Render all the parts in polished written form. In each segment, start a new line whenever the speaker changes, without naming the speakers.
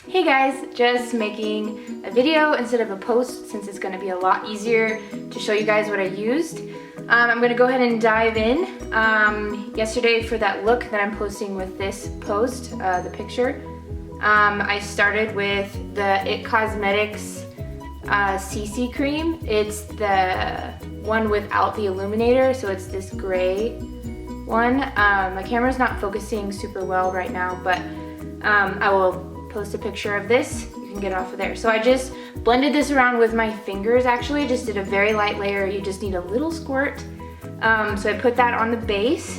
Hey guys, just making a video instead of a post since it's going to be a lot easier to show you guys what I used. I'm going to go ahead and dive in. Yesterday for that look that I'm posting with this post, the picture, I started with the It Cosmetics CC cream. It's the one without the illuminator, so it's this gray one. My camera's not focusing super well right now, but I will post a picture of this. You can get it off of there. So I just blended this around with my fingers actually, just did a very light layer. You just need a little squirt. So I put that on the base,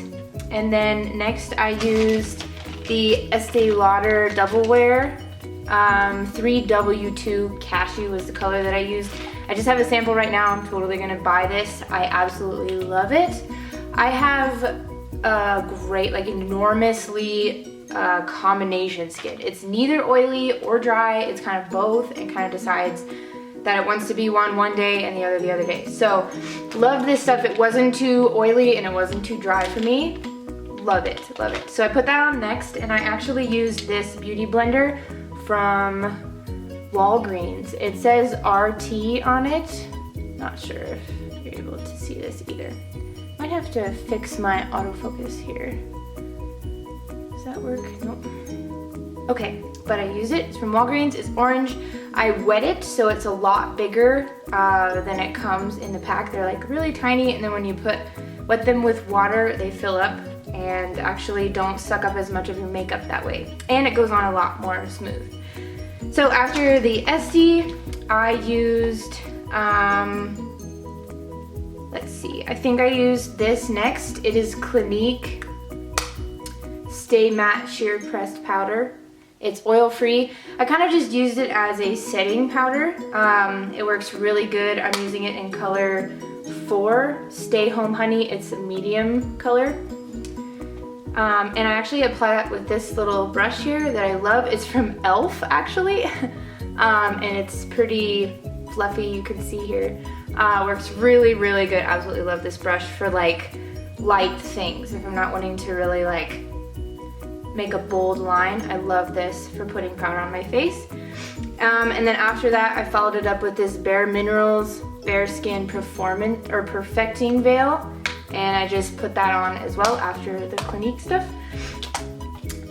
and then next I used the Estée Lauder Double Wear 3W2 Cashew was the color that I used. I just have a sample right now. I'm totally gonna buy this. I absolutely love it. I have a great, like enormously combination skin. It's neither oily or dry. It's kind of both and kind of decides that it wants to be one day and the other day. So love this stuff. It wasn't too oily and it wasn't too dry for me. Love it, love it. So I put that on next, and I actually used this beauty blender from Walgreens. It says RT on it. Not sure if you're able to see this either. Might have to fix my autofocus here. Does that work? Nope. Okay, but I use it. It's from Walgreens. It's orange. I wet it so it's a lot bigger than it comes in the pack. They're like really tiny, and then when you wet them with water, they fill up and actually don't suck up as much of your makeup that way. And it goes on a lot more smooth. So after the Estée, I used, let's see, I think I used this next. It is Clinique Stay Matte Sheer Pressed Powder. It's oil free. I kind of just used it as a setting powder. It works really good. I'm using it in color 4, Stay Home Honey. It's a medium color. And I actually apply that with this little brush here that I love. It's from e.l.f. actually. And it's pretty fluffy, you can see here. Works really, really good. Absolutely love this brush for like light things. If I'm not wanting to really like make a bold line, I love this for putting powder on my face. And then after that, I followed it up with this BareMinerals Bare Skin Perfecting Veil, and I just put that on as well after the Clinique stuff.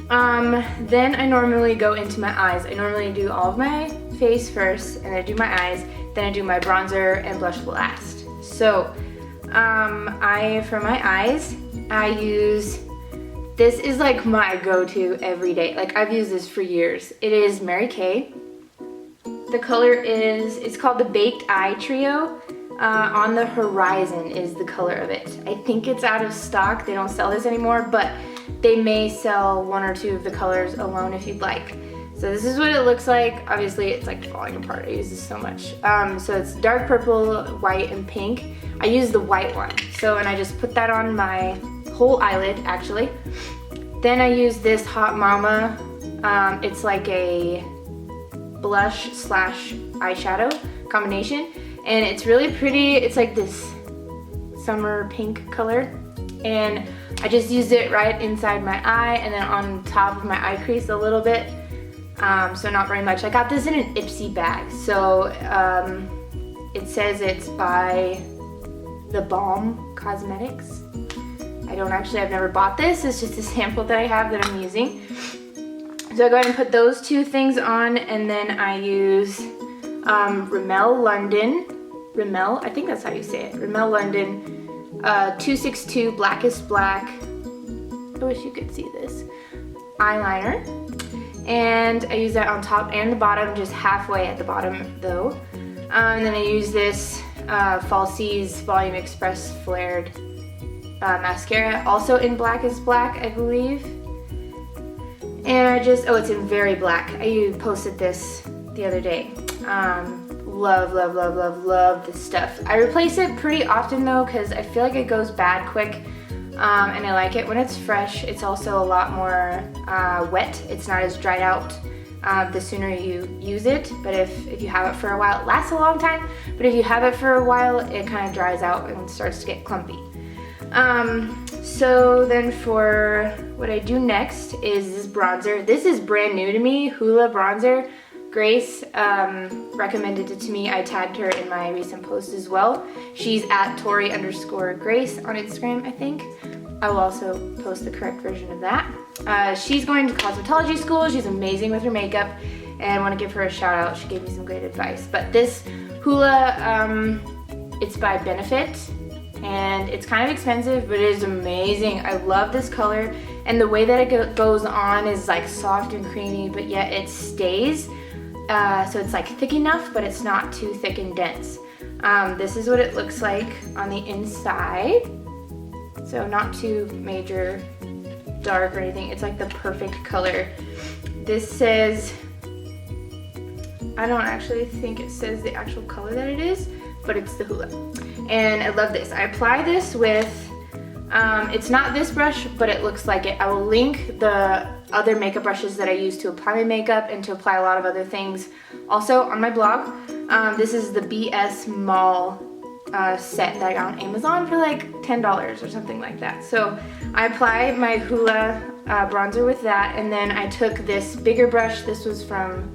Then I normally go into my eyes. I normally do all of my face first, and I do my eyes, then I do my bronzer and blush last. So for my eyes, I use, this is like my go-to every day. Like I've used this for years. It is MaryKay. The color is, it's called the Baked Eye Trio. On the Horizon is the color of it. I think it's out of stock. They don't sell this anymore, but they may sell 1 or 2 of the colors alone if you'd like. So this is what it looks like. Obviously it's like falling apart. I use this so much. So it's dark purple, white, and pink. I use the white one. So, and I just put that on my whole eyelid actually. Then I use this Hot Mama. It's like a blush slash eyeshadow combination, and it's really pretty. It's like this summer pink color, and I just used it right inside my eye and then on top of my eye crease a little bit. So not very much. I got this in an Ipsy bag. So it says it's by The Balm Cosmetics. I've never bought this. It's just a sample that I have that I'm using. So I go ahead and put those 2 things on, and then I use Rimmel, I think that's how you say it. Rimmel London 262 Blackest Black. I wish you could see this. Eyeliner. And I use that on top and the bottom, just halfway at the bottom though. And then I use this Falsies Volume Express Flared mascara, also in Blackest Black, I believe. And I just, oh, it's in Very Black. I posted this the other day. Love, love, love, love, love this stuff. I replace it pretty often though, because I feel like it goes bad quick. And I like it when it's fresh. It's also a lot more wet. It's not as dried out the sooner you use it. But if you have it for a while, it lasts a long time. But if you have it for a while, it kind of dries out and starts to get clumpy. So then for what I do next is this bronzer. This is brand new to me, HOOLA bronzer. Grace recommended it to me. I tagged her in my recent post as well. She's at Tori_Grace on Instagram, I think. I will also post the correct version of that. She's going to cosmetology school. She's amazing with her makeup, and I want to give her a shout out. She gave me some great advice. But this HOOLA, it's by Benefit, and it's kind of expensive, but it is amazing. I love this color, and the way that it goes on is like soft and creamy, but yet it stays. So it's like thick enough, but it's not too thick and dense. This is what it looks like on the inside. So not too major dark or anything. It's like the perfect color. This says, I don't actually think it says the actual color that it is, but it's the HOOLA. And I love this. I apply this with, it's not this brush, but it looks like it. I will link the other makeup brushes that I use to apply my makeup and to apply a lot of other things also on my blog. This is the BS Mall set that I got on Amazon for like $10 or something like that. So I apply my HOOLA bronzer with that, and then I took this bigger brush. This was from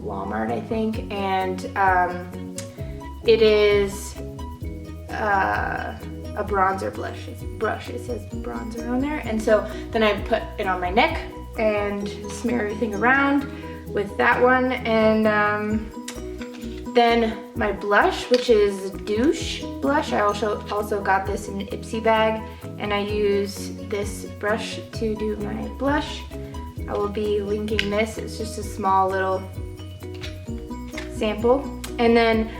Walmart, I think, and it is a bronzer brush. It says bronzer on there, and so then I put it on my neck and smear everything around with that one, and then my blush, which is Doucce blush. I also got this in an Ipsy bag, and I use this brush to do my blush. I will be linking this. It's just a small little sample. And then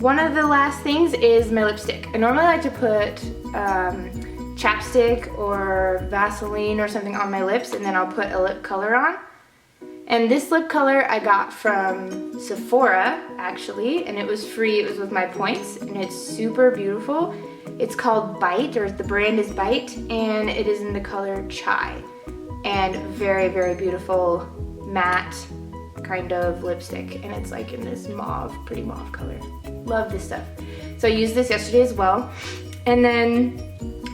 one of the last things is my lipstick. I normally like to put chapstick or Vaseline or something on my lips, and then I'll put a lip color on. And this lip color I got from Sephora, actually, and it was free. It was with my points, and it's super beautiful. It's called Bite, or the brand is Bite, and it is in the color Chai. And very, very beautiful matte kind of lipstick, and it's like in this mauve, pretty mauve color. Love this stuff. So I used this yesterday as well. And then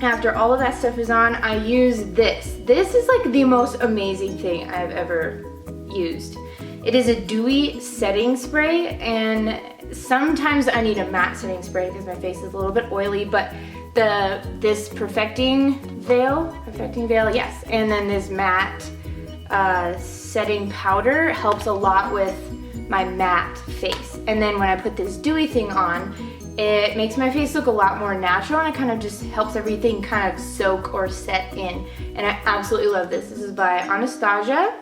after all of that stuff is on, I use this. This is like the most amazing thing I've ever used. It is a dewy setting spray, and sometimes I need a matte setting spray because my face is a little bit oily, but this perfecting veil, yes, and then this matte setting powder helps a lot with my matte face. And then when I put this dewy thing on, it makes my face look a lot more natural, and it kind of just helps everything kind of soak or set in. And I absolutely love this. This is by Anastasia,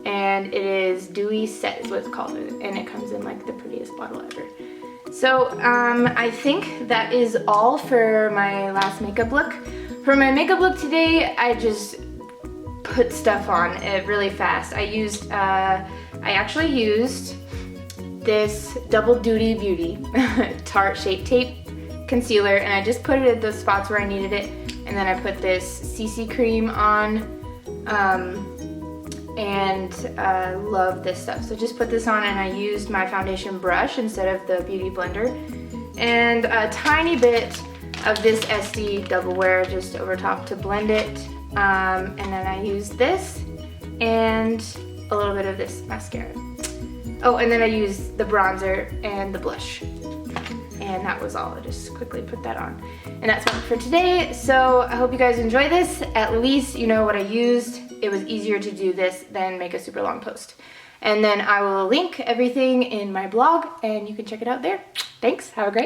and it is Dewy Set is what it's called, and it comes in like the prettiest bottle ever. So I think that is all for my last makeup look. For my makeup look today, I just put stuff on it really fast. I actually used this Double Duty Beauty Tarte Shape Tape concealer, and I just put it at the spots where I needed it, and then I put this CC cream on, and I love this stuff. So just put this on, and I used my foundation brush instead of the beauty blender, and a tiny bit of this Estée Double Wear just over top to blend it, and then I used this and a little bit of this mascara. Oh, and then I used the bronzer and the blush. And that was all. I just quickly put that on. And that's all for today. So I hope you guys enjoy this. At least you know what I used. It was easier to do this than make a super long post. And then I will link everything in my blog, and you can check it out there. Thanks. Have a great